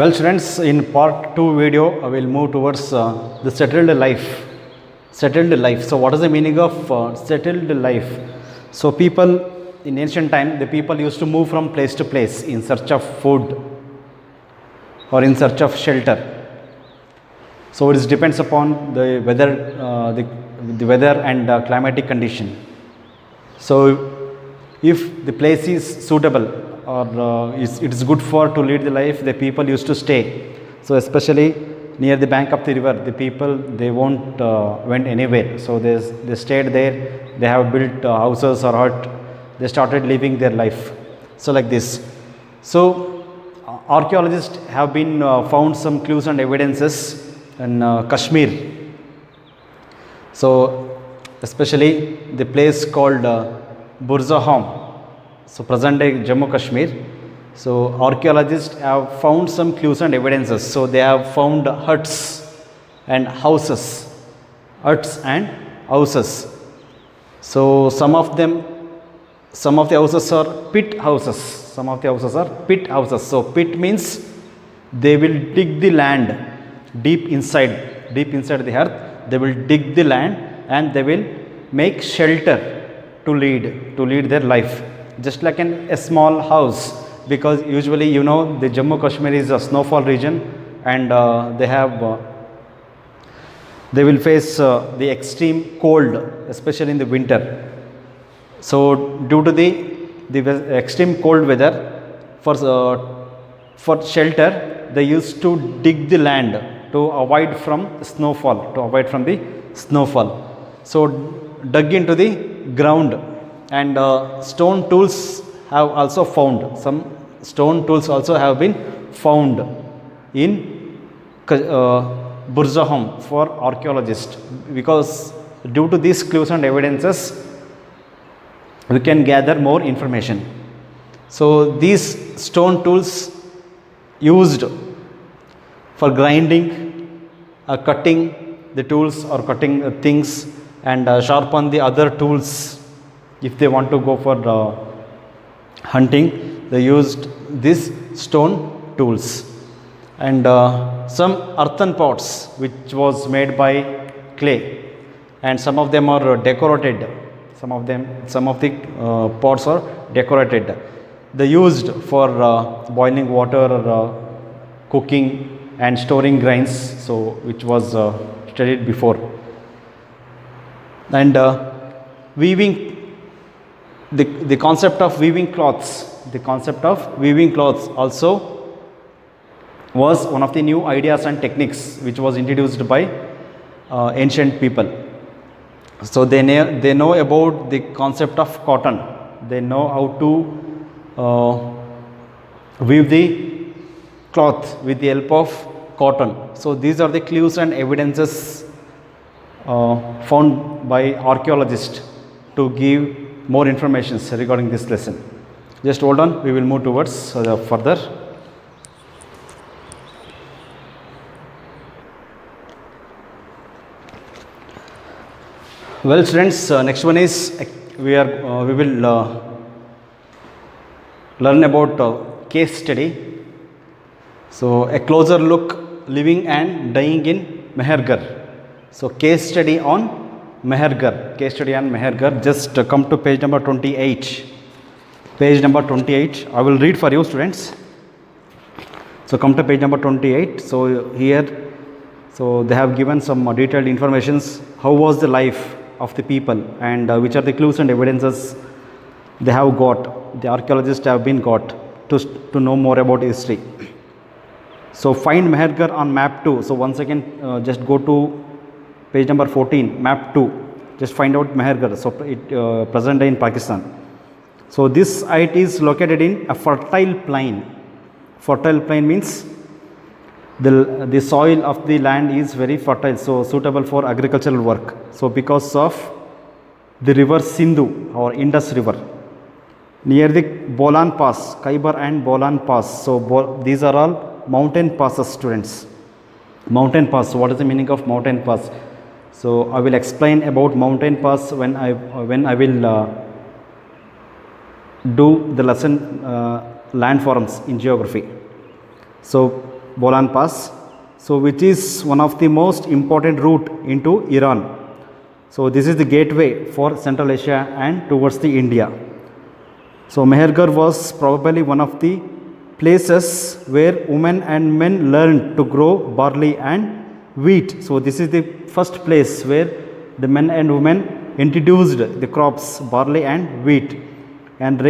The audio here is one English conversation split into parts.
Well, students, in part 2 video, I will move towards the settled life. Settled life. So, what is the meaning of settled life? So, people in ancient time, the people used to move from place to place in search of food or in search of shelter. So, it depends upon the weather, the weather and climatic condition. So, if the place is suitable or it is good for to lead the life, the people used to stay. So especially near the bank of the river, the people they won't went anywhere. So they stayed there. They have built houses or hut. They started living their life. So like this. So archaeologists have been found some clues and evidences in Kashmir. So especially the place called Burzahom. So present day Jammu Kashmir. So archaeologists have found some clues and evidences. So they have found huts and houses. Huts and houses. So some of the houses are pit houses. Some of the houses are pit houses. So pit means they will dig the land deep inside the earth. They will dig the land and they will make shelter to lead their life. Just like a small house, because usually the Jammu Kashmir is a snowfall region and they will face the extreme cold, especially in the winter. So due to the extreme cold weather, for shelter they used to dig the land to avoid from snowfall, so dug into the ground. And stone tools have also found. Some stone tools also have been found in Burzahom for archaeologists, because due to these clues and evidences we can gather more information. So these stone tools used for grinding, cutting the tools or cutting things, and sharpen the other tools. If they want to go for hunting, they used these stone tools. And some earthen pots which was made by clay, and some of them are decorated. Some of the pots are decorated. They used for boiling water, cooking and storing grains, so which was studied before. And weaving. The concept of weaving cloths also was one of the new ideas and techniques which was introduced by ancient people. So they know about the concept of cotton. They know how to weave the cloth with the help of cotton. So these are the clues and evidences found by archaeologists to give more information regarding this lesson. Just hold on, we will move towards further. Well, students, next one is we will learn about case study. So a closer look, living and dying in Mehergarh. So case study on Mehergarh. Just come to page number 28. Page number 28. I will read for you, students. So come to page number 28. So here, so they have given some detailed informations. How was the life of the people, and which are the clues and evidences they have got. The archaeologists have been got to know more about history. So find Mehergarh on map 2. So once again, just go to page number 14, map 2. Just find out Mehergarh. So it present day in Pakistan. So this site is located in a fertile plain. Fertile plain means the soil of the land is very fertile, so suitable for agricultural work. So because of the river Sindhu or Indus river, near the Bolan Pass, Khyber and Bolan Pass. So these are all mountain passes, students. Mountain pass. What is the meaning of mountain pass? So I will explain about mountain pass when I will do the lesson landforms in geography. So Bolan Pass, so which is one of the most important route into Iran. So this is the gateway for Central Asia and towards the India. So Mehergarh was probably one of the places where women and men learned to grow barley and wheat. So this is the first place where the men and women introduced the crops barley and wheat, and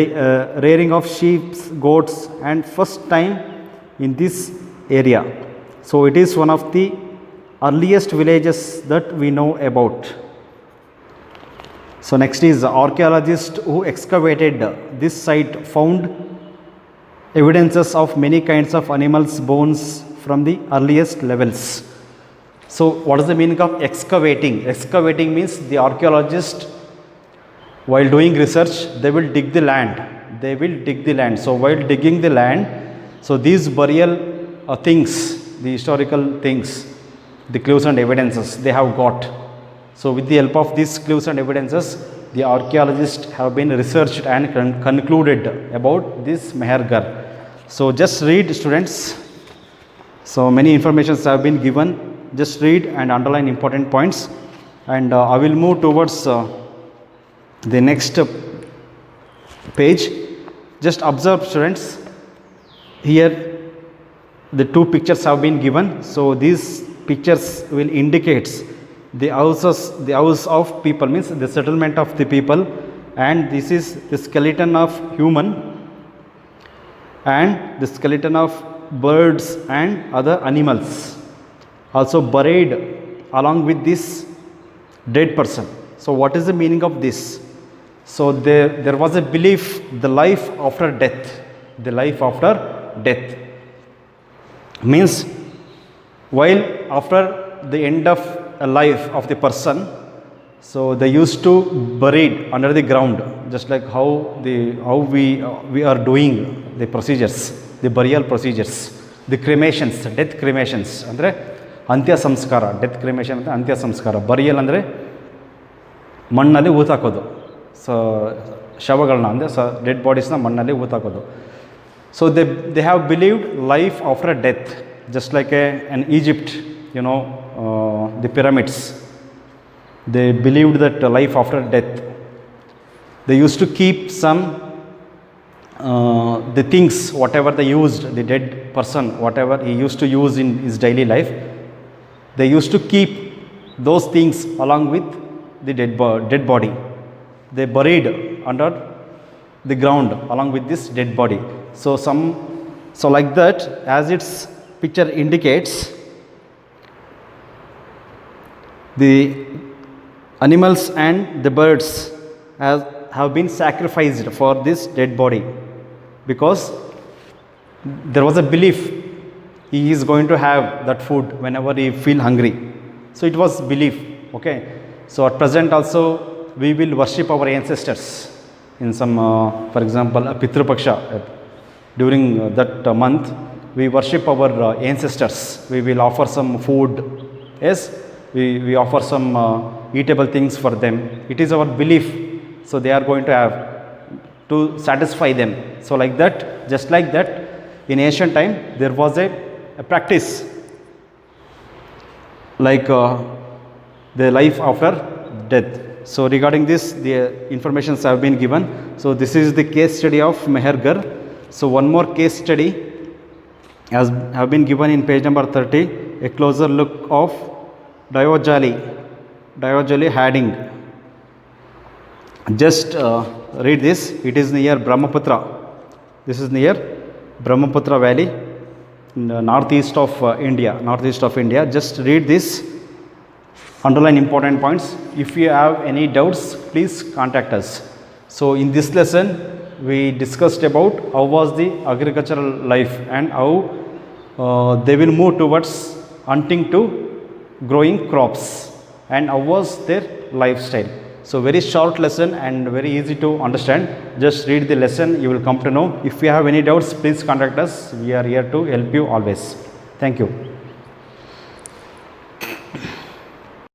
rearing of sheep, goats, and first time in this area. So it is one of the earliest villages that we know about. So next is archaeologists who excavated this site found evidences of many kinds of animals' bones from the earliest levels. So what is the meaning of excavating? Excavating means the archaeologist, while doing research, they will dig the land. They will dig the land. So while digging the land, so these burial things, the historical things, the clues and evidences they have got. So with the help of these clues and evidences, the archaeologists have been researched and concluded about this Mehergarh. So just read, students. So many informations have been given. Just read and underline important points, and I will move towards the next page. Just observe, students. Here the two pictures have been given. So these pictures will indicate the houses, the house of people, means the settlement of the people, and this is the skeleton of human and the skeleton of birds and other animals also buried along with this dead person. So what is the meaning of this? So there was a belief, the life after death. The life after death means while after the end of a life of the person, so they used to bury under the ground, just like how we are doing the procedures, the burial procedures, the cremations, death cremations, andre ಅಂತ್ಯ ಸಂಸ್ಕಾರ, death cremation ಅಂತ ಅಂತ್ಯ ಸಂಸ್ಕಾರ. Burial ಅಂದರೆ ಮಣ್ಣಲ್ಲಿ ಊತಾಕೋದು, ಶವಗಳನ್ನ ಅಂದರೆ dead ಬಾಡೀಸ್ನ ಮಣ್ಣಲ್ಲಿ ಊತಾಕೋದು. So they have believed life after death, just like an Egypt, the pyramids, they believed that life after death. They used to keep some the things, whatever they used, the dead person, whatever he used to use in his daily life, they used to keep those things along with the dead body. They buried under the ground along with this dead body. So like that, as its picture indicates, the animals and the birds have been sacrificed for this dead body, because there was a belief he is going to have that food whenever he feel hungry. So it was belief. Okay. So at present also we will worship our ancestors in some, for example, a Pitru Paksha. During that month, we worship our ancestors. We will offer some food. Yes, we offer some eatable things for them. It is our belief. So they are going to have to satisfy them. So like that, just like that, in ancient time there was a practice like the life after death. So regarding this, the informations have been given. So this is the case study of Mehergarh. So one more case study have been given in page number 30. A closer look of Dayojali Hadding. Just read this. It is near Brahmaputra. This is near Brahmaputra Valley, in the northeast of India. Just read this, underline important points. If you have any doubts, please contact us. So in this lesson we discussed about how was the agricultural life and how they will move towards hunting to growing crops, and how was their lifestyle. So very short lesson and very easy to understand. Just read the lesson, you will come to know. If you have any doubts, please contact us. We are here to help you always. Thank you.